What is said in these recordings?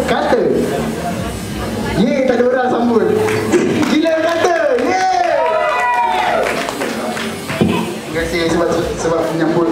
Kata. Ye, tak ada orang sambut. Gila kata. Ye. Terima kasih sebab menyambut.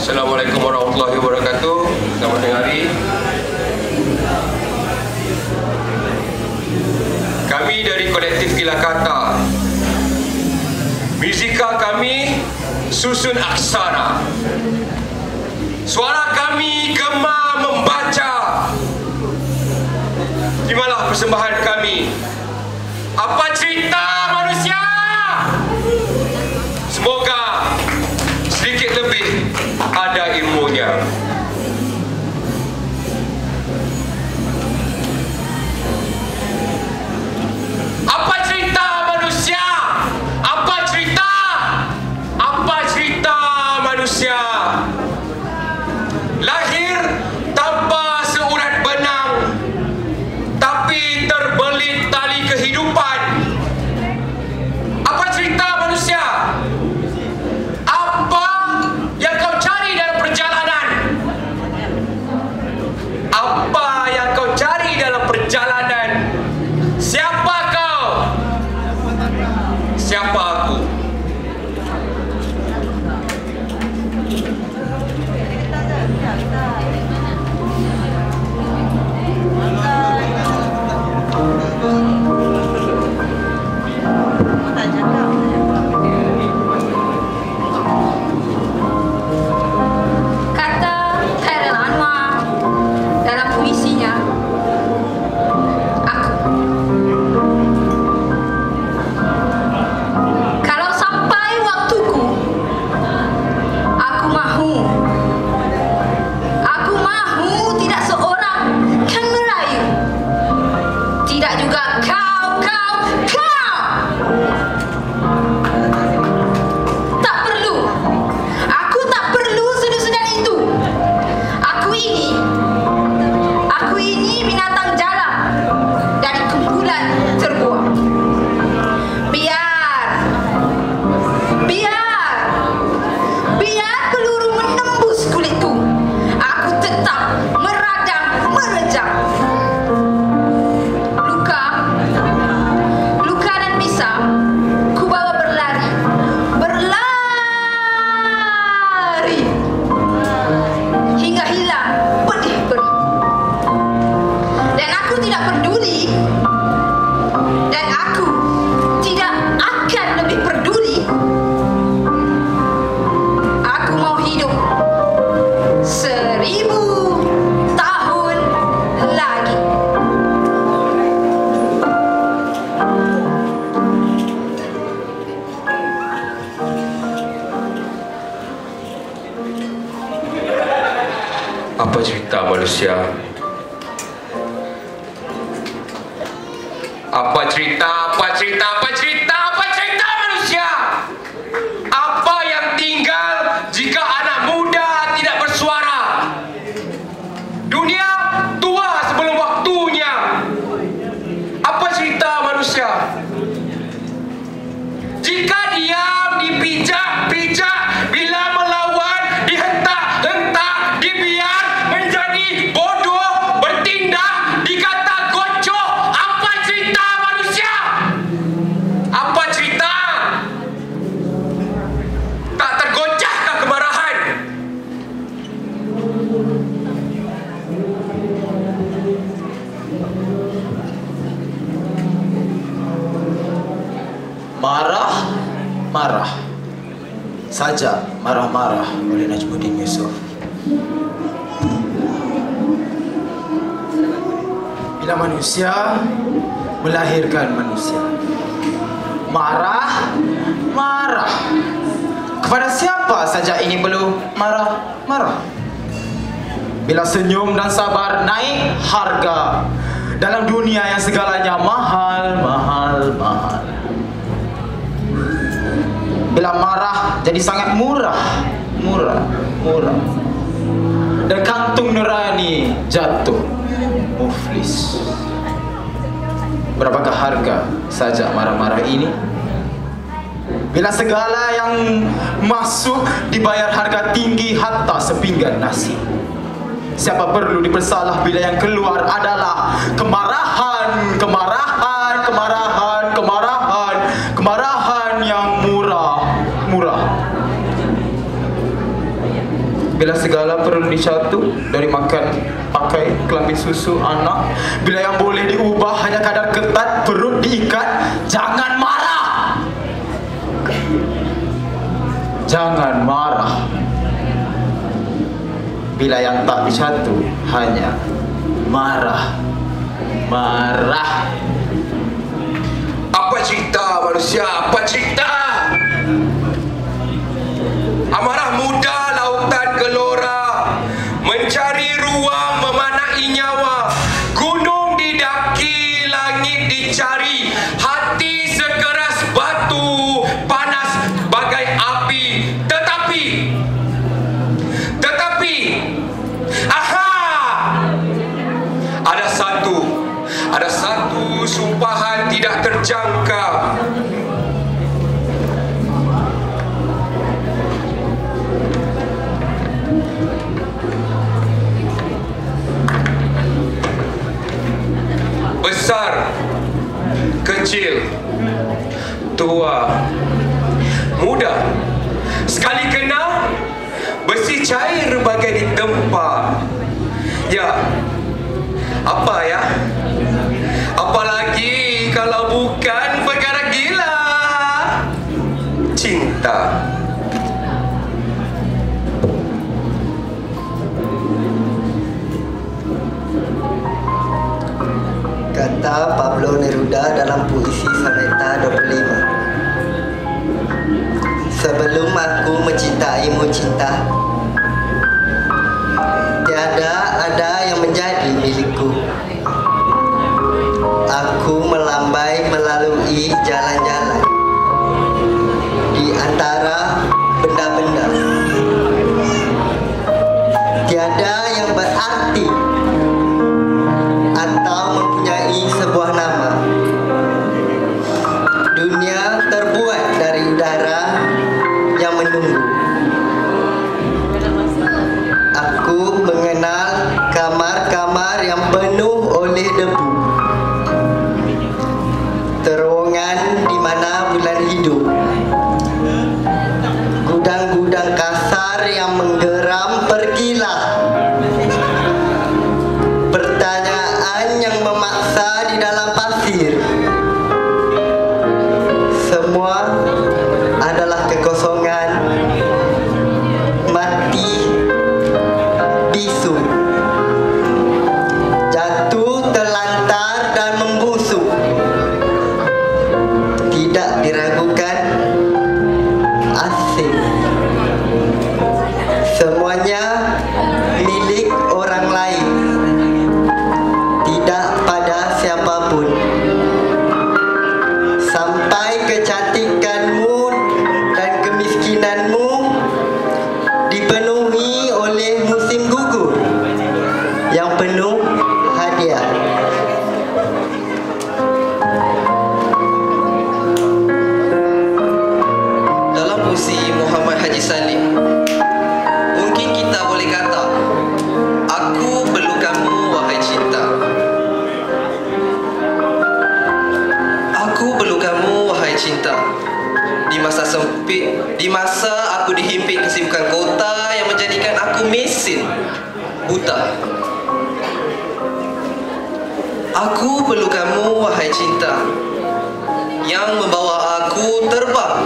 Assalamualaikum warahmatullahi wabarakatuh. Selamat hari. Kami dari kolektif Kilakata. Muzikal kami susun aksara. Suara kami gemar membaca. Terimalah persembahan kami. Apa cerita manusia? Semoga sedikit lebih ada ilmunya. Apa cerita manusia? Apa cerita? Apa cerita manusia? Lahir tanpa seurat benang, tapi terbelit tali kehidupan. Apa cerita manusia? Apa yang kau cari dalam perjalanan? Apa yang kau cari dalam perjalanan? Siapa kau? Siapa aku? Apa cerita manusia? Apa cerita? Apa cerita? Apa cerita? Apa cerita manusia? Apa yang tinggal jika anak muda tidak bersuara? Dunia tua sebelum waktunya. Apa cerita manusia? Jika diam, dipijak-pijak, bila melawan, dihentak-hentak, dibiar menjadi bodoh. marah saja, marah-marah oleh Najmuddin Yusuf. Bila manusia melahirkan manusia, marah. Kepada siapa saja ini perlu marah. Bila senyum dan sabar naik harga dalam dunia yang segalanya mahal. Bila marah jadi sangat murah. Dan kantung nurani jatuh muflis. Berapakah harga saja marah-marah ini? Bila segala yang masuk dibayar harga tinggi hatta sepinggan nasi. Siapa perlu dipersalah bila yang keluar adalah kemarahan yang murah. Bila segala perlu dicatu dari makan, pakai, kelambi susu anak. Bila yang boleh diubah hanya kadar ketat, perut diikat, jangan marah. Bila yang tak dicatu hanya marah. Apa cerita manusia? Apa cerita? Amarah muda lautan gelora, mencari ruang memanai nyawa. Gunung didaki, langit dicari, hati sekeras batu, panas bagai api. Tetapi ada satu sumpahan tidak terjangka. Besar, kecil, tua, muda, sekali kena besi cair bagai ditempa. Ya, apa ya? Apalagi kalau bukan perkara gila, cinta. Kata Pablo Neruda dalam puisi Soneta 25. Sebelum aku mencintaimu cinta, tiada ada yang menjadi milikku. Aku melambai melalui jalan-jalan di antara benda-benda. Tiada yang berarti atau mempunyai sebuah nama. Dunia terbuat dari udara yang menunggu. Aku mengenal kamar-kamar yang penuh oleh debu. Terowongan di mana bulan hidup. Gudang-gudang kasar yang menggeram pergilah. Pertanyaan yang memaksa di dalam pasir. Semua adalah kekosongan, mati, bisu, jatuh terlantar dan membusuk. Tidak diragukan, asing. Semuanya milik orang lain, tidak pada siapapun. Sampai kecantikanmu dan kemiskinanmu dipenuhi oleh musim gugur yang penuh hadiah. Dalam puisi Muhammad Haji Salim, mungkin kita boleh kata, aku perlu kamu wahai cinta. Aku perlu kamu wahai cinta. Di masa sempit, di masa aku dihimpit kesibukan kota yang menjadikan aku mesin, buta. Aku perlu kamu wahai cinta, yang membawa aku terbang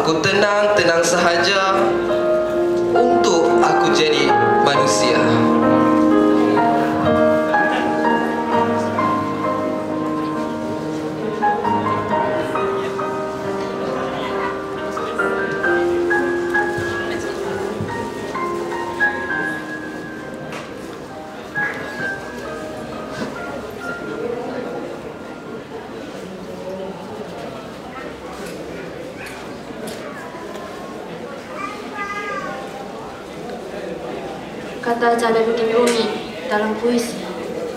Aku tenang-tenang sahaja untuk aku jadi manusia. Kata Jalaluddin Rumi dalam puisi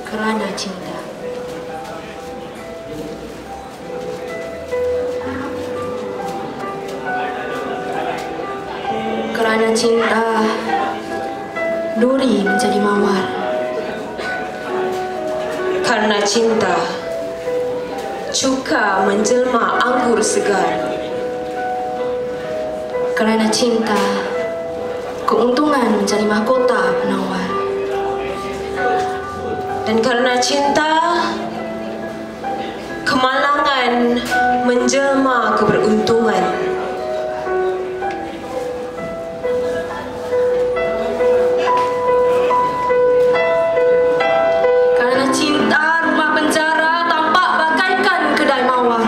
Kerana Cinta. Kerana cinta, duri menjadi mawar. Karena cinta, cuka menjelma anggur segar. Kerana cinta, keuntungan menjadi mahkota penawar. Dan karena cinta, kemalangan menjelma keberuntungan. Karena cinta, rumah penjara tampak bagaikan kedai mawar.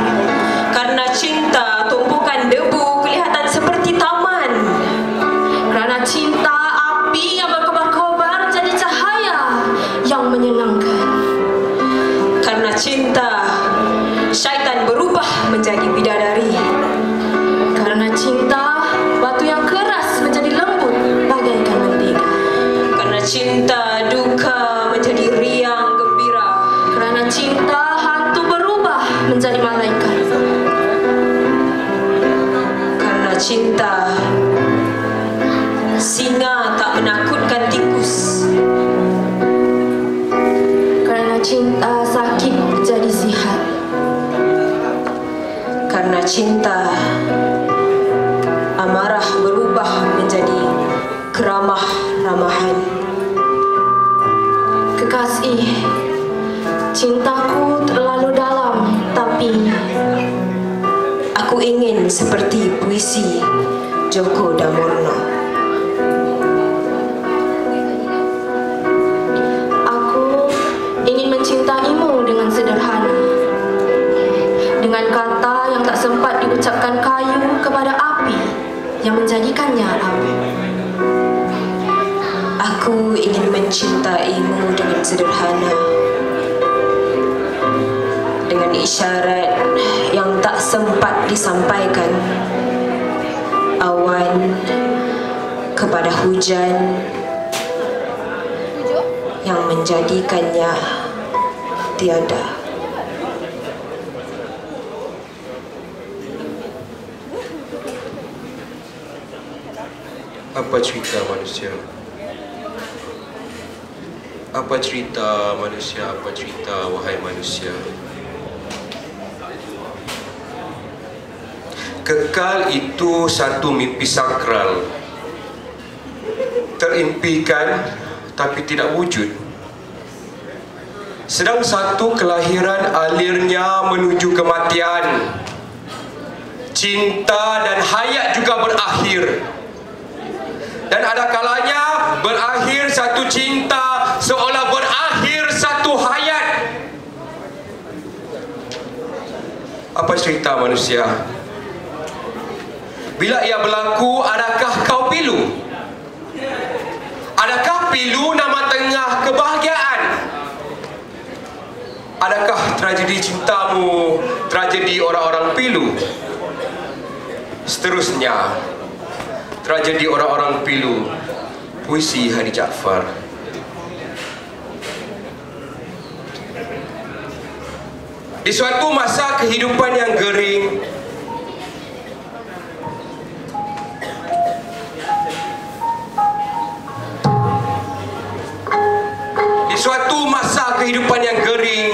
Karena cinta, tumpukan debu kelihatan seperti taman. Kerana cinta, api yang berkobar-kobar jadi cahaya yang menyenangkan. Karena cinta, syaitan berubah menjadi bidadari. Karena cinta, batu yang keras menjadi lembut bagaikan mentega. Karena cinta, duka menjadi riang gembira. Kerana cinta, hantu berubah menjadi malaikat. Karena cinta, singa tak menakutkan tikus. Kerana cinta, sakit jadi sihat. Karena cinta, amarah berubah menjadi keramah-ramahan. Kekasih, cintaku terlalu dalam, tapi aku ingin seperti puisi Djoko Damono. aku ingin mencintaimu dengan sederhana. Dengan kata yang tak sempat diucapkan kayu kepada api yang menjadikannya abu. Aku ingin mencintaimu dengan sederhana, dengan isyarat yang tak sempat disampaikan. Awan kepada hujan yang menjadikannya tiada. Apa cerita manusia? Apa cerita manusia? Apa cerita wahai manusia? Kekal itu satu mimpi sakral, terimpikan tapi tidak wujud. Sedang satu kelahiran alirnya menuju kematian. Cinta dan hayat juga berakhir. Dan ada kalanya berakhir satu cinta seolah berakhir satu hayat. Apa cerita manusia? Bila ia berlaku, adakah kau pilu? Adakah pilu nama tengah kebahagiaan? Adakah tragedi cintamu tragedi orang-orang pilu? Seterusnya, tragedi orang-orang pilu, puisi Hani Jaafar. Di suatu masa kehidupan yang gering, di suatu masa kehidupan yang gering,